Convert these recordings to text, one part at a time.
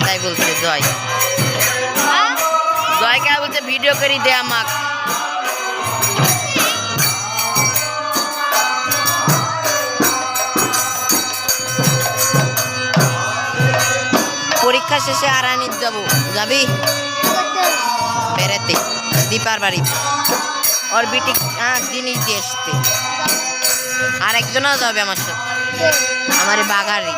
তাই বলছে জয়। জয়কে বলছে ভিডিও করি দে আমাক। পরীক্ষা শেষে আরানিত যাবো, যাবি? বেড়াতে দীপার বাড়ি ওর বিটি জিনিস দিয়ে আসতে। আর একজনও যাবে আমার সাথে, আমার বাগারি।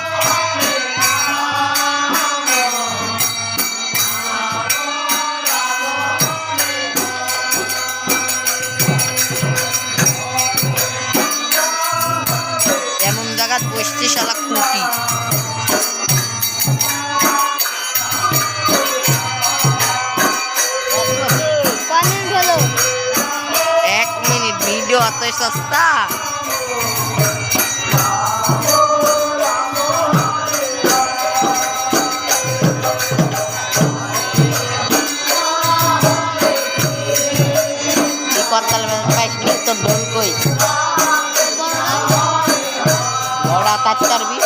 এমন জায়গা বসতে শালা কুটি। ভিডিও অত সস্তা। করতাল পাইস তো ঢোল কই বড়া কাজ করবি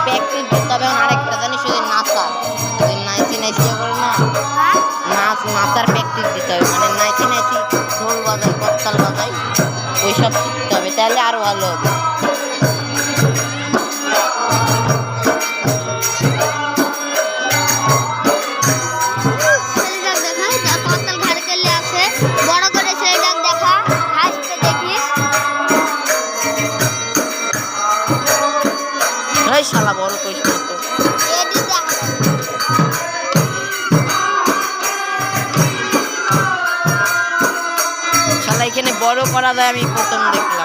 প্র্যাকটিস দিতে হবে। আরেকটা জানিস ওই নাচা, ওই নাইসি নাইসি করে না নাচার প্র্যাকটিস দিতে হবে। মানে নাইসি নাইসি ঢোল বাজাই করতাল বাজাই ওইসব শিখতে হবে, তাহলে আরো ভালো হবে। শালা বড় করিস না তো, শালা এখানে বড় করা যায় আমি প্রথম দেখলাম।